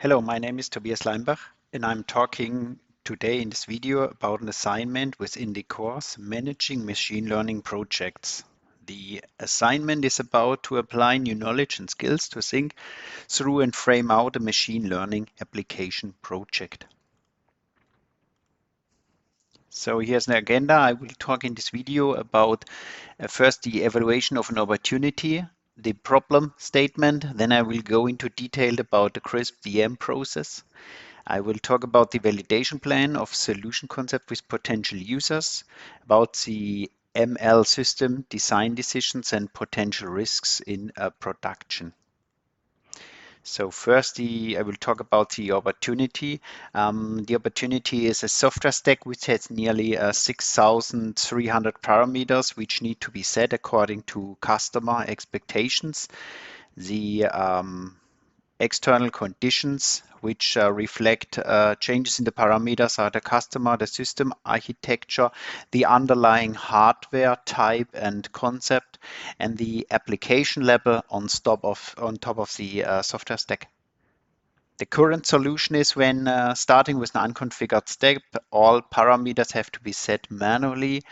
Hello, my name is Tobias Leimbach, and I'm talking today in this video about an assignment within the course Managing Machine Learning Projects. The assignment is about to apply new knowledge and skills to think through and frame out a machine learning application project. So here's an agenda. I will talk in this video about first the evaluation of an opportunity, the problem statement, then I will go into detail about the CRISP DM process. I will talk about the validation plan of solution concept with potential users, about the ML system design decisions and potential risks in production. So first, I will talk about the opportunity. The opportunity is a software stack which has nearly 6,300 parameters which need to be set according to customer expectations. The external conditions which reflect changes in the parameters are the customer, the system architecture, the underlying hardware type and concept, and the application level on top of the software stack. The current solution is when starting with an unconfigured stack, all parameters have to be set manually.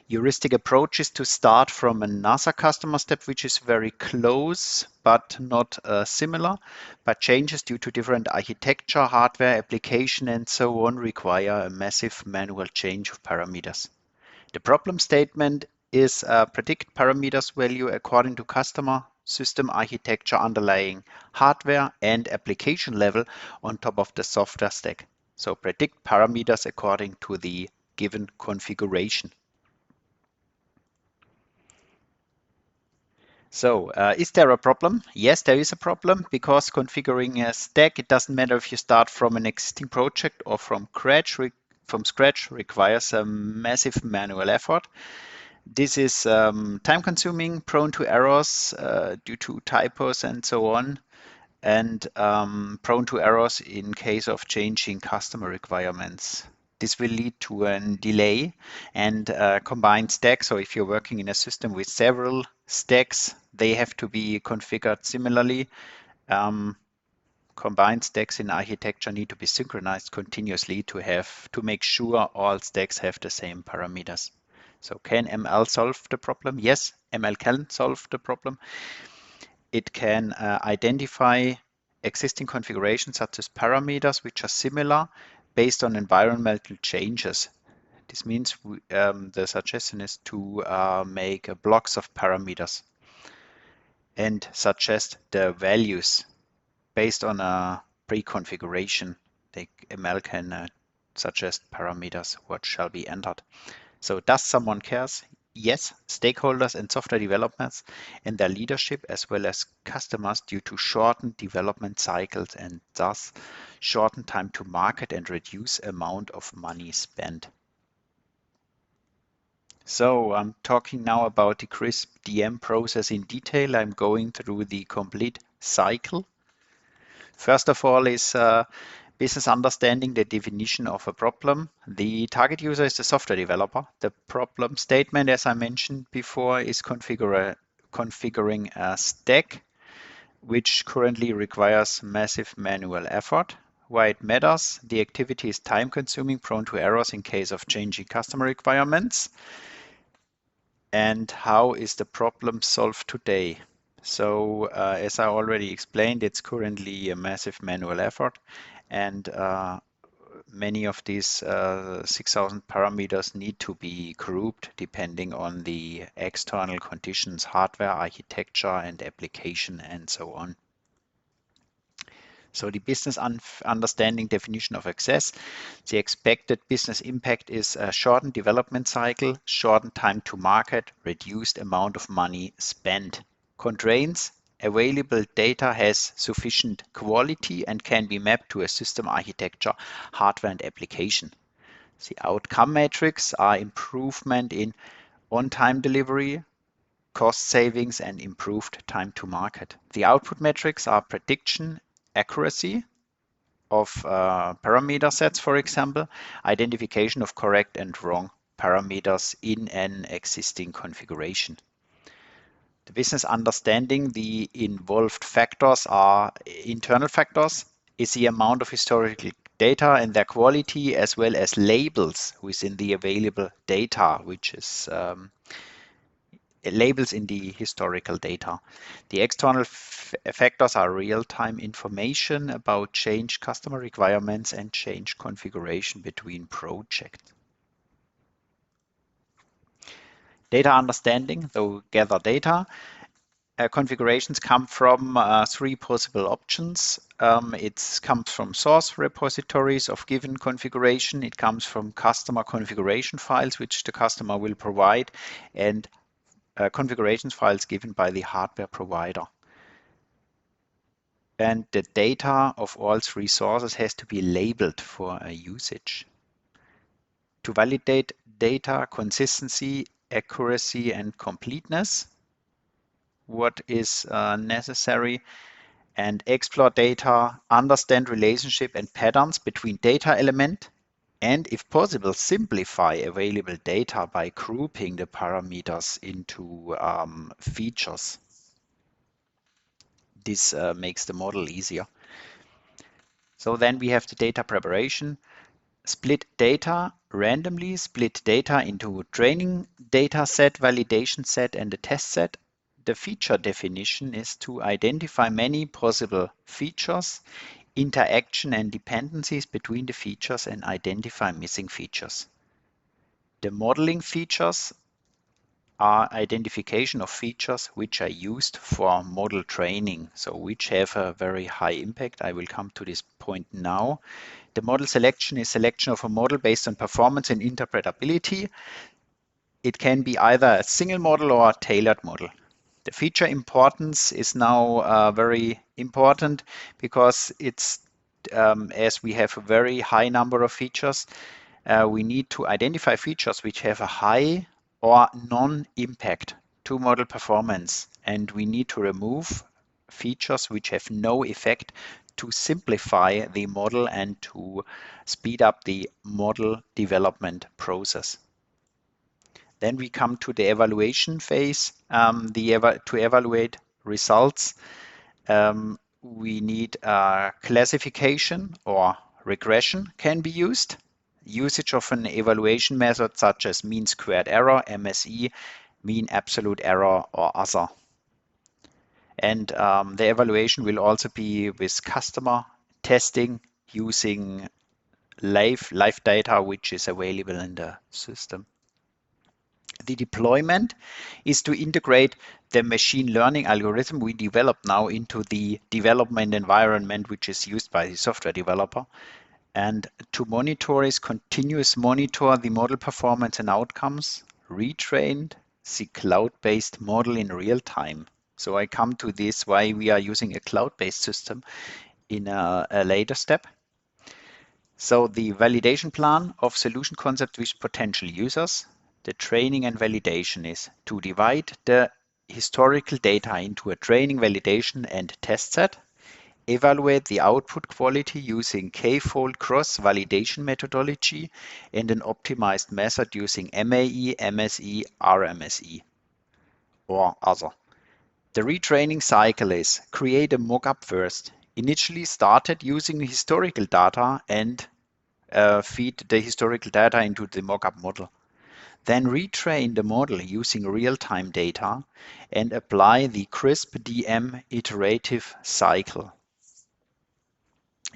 Heuristic approach is to start from another customer step, which is very close but not similar. But changes due to different architecture, hardware, application, and so on require a massive manual change of parameters. The problem statement is predict parameters value according to customer, system architecture, underlying hardware, and application level on top of the software stack. So predict parameters according to the given configuration. So is there a problem? Yes, there is a problem because configuring a stack, it doesn't matter if you start from an existing project or from scratch requires a massive manual effort. This is time consuming, prone to errors due to typos and so on, and prone to errors in case of changing customer requirements. This will lead to a delay and combined stack. So if you're working in a system with several stacks, they have to be configured similarly. Combined stacks in architecture need to be synchronized continuously to make sure all stacks have the same parameters. So can ML solve the problem? Yes, ML can solve the problem. It can identify existing configurations such as parameters which are similar based on environmental changes. This means the suggestion is to make blocks of parameters and suggest the values based on a pre-configuration. The ML can suggest parameters what shall be entered. So does someone cares? Yes, stakeholders and software developers and their leadership as well as customers due to shortened development cycles and thus shorten time to market and reduce amount of money spent. So I'm talking now about the CRISP DM process in detail. I'm going through the complete cycle. First of all is business understanding the definition of a problem. The target user is the software developer. The problem statement, as I mentioned before, is configuring a stack which currently requires massive manual effort. Why it matters, the activity is time consuming, prone to errors in case of changing customer requirements. And how is the problem solved today? So as I already explained, it's currently a massive manual effort, and many of these 6,000 parameters need to be grouped depending on the external conditions, hardware, architecture, and application, and so on. So the business understanding definition of access, the expected business impact is a shortened development cycle, shortened time to market, reduced amount of money spent. Constraints, available data has sufficient quality and can be mapped to a system architecture, hardware and application. The outcome metrics are improvement in on-time delivery, cost savings and improved time to market. The output metrics are prediction, accuracy of parameter sets, for example, identification of correct and wrong parameters in an existing configuration. The business understanding, the involved factors are internal factors, is the amount of historical data and their quality, as well as labels within the available data, which is labels in the historical data. The external factors are real-time information about changed customer requirements and change configuration between projects. Data understanding, so gather data. Configurations come from three possible options. It comes from source repositories of given configuration. It comes from customer configuration files, which the customer will provide, and configurations files given by the hardware provider. And the data of all three sources has to be labeled for a usage. To validate data consistency, accuracy, and completeness, what is necessary, and explore data, understand relationship and patterns between data element, and if possible, simplify available data by grouping the parameters into features. This makes the model easier. So then we have the data preparation. Split data randomly, split data into training data set, validation set, and a test set. The feature definition is to identify many possible features, interaction and dependencies between the features, and identify missing features. The modeling features are identification of features which are used for model training, so which have a very high impact. I will come to this point now. The model selection is selection of a model based on performance and interpretability. It can be either a single model or a tailored model. The feature importance is now very important because it's as we have a very high number of features, we need to identify features which have a high or non-impact to model performance, and we need to remove features which have no effect to simplify the model and to speed up the model development process. Then we come to the evaluation phase. To evaluate results, we need classification or regression can be used. Usage of an evaluation method such as mean squared error, MSE, mean absolute error, or other. And the evaluation will also be with customer testing using live data which is available in the system. The deployment is to integrate the machine learning algorithm we develop now into the development environment which is used by the software developer. And to monitor is continuous monitor the model performance and outcomes, retrained the cloud-based model in real time. So I come to this why we are using a cloud-based system in a later step. So the validation plan of solution concept with potential users. The training and validation is to divide the historical data into a training, validation, and test set. Evaluate the output quality using k-fold cross-validation methodology and an optimized method using MAE, MSE, RMSE, or other. The retraining cycle is create a mockup first. Initially started using historical data and feed the historical data into the mockup model. Then retrain the model using real-time data and apply the CRISP DM iterative cycle.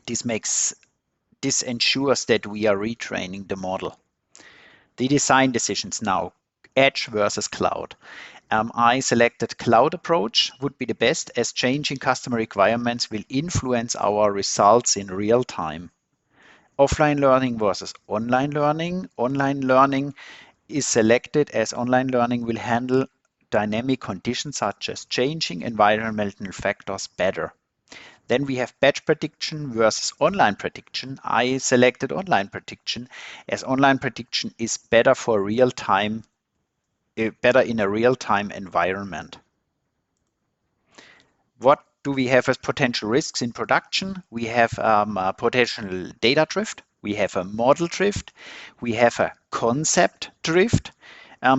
This ensures that we are retraining the model. The design decisions now, edge versus cloud. I selected cloud approach would be the best as changing customer requirements will influence our results in real time. Offline learning versus online learning. Online learning is selected as online learning will handle dynamic conditions such as changing environmental factors better. Then we have batch prediction versus online prediction. I selected online prediction as online prediction is better for real time, better in a real-time environment. What do we have as potential risks in production? We have a potential data drift. We have a model drift. We have a concept drift.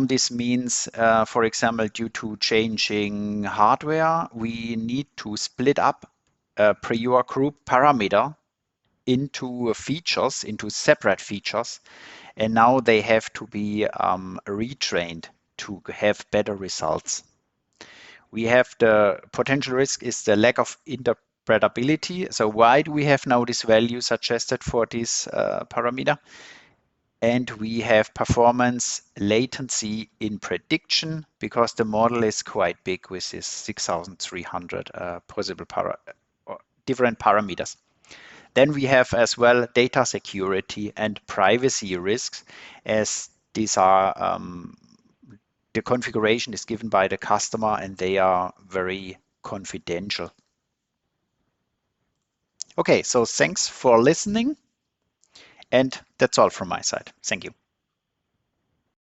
This means, for example, due to changing hardware, we need to split up a prior group parameter into features, into separate features, and now they have to be retrained to have better results. We have the potential risk is the lack of interpretability. So why do we have now this value suggested for this parameter? And we have performance latency in prediction because the model is quite big with this 6,300 possible different parameters. Then we have as well data security and privacy risks, as these are the configuration is given by the customer and they are very confidential. Okay, so thanks for listening, and that's all from my side. Thank you.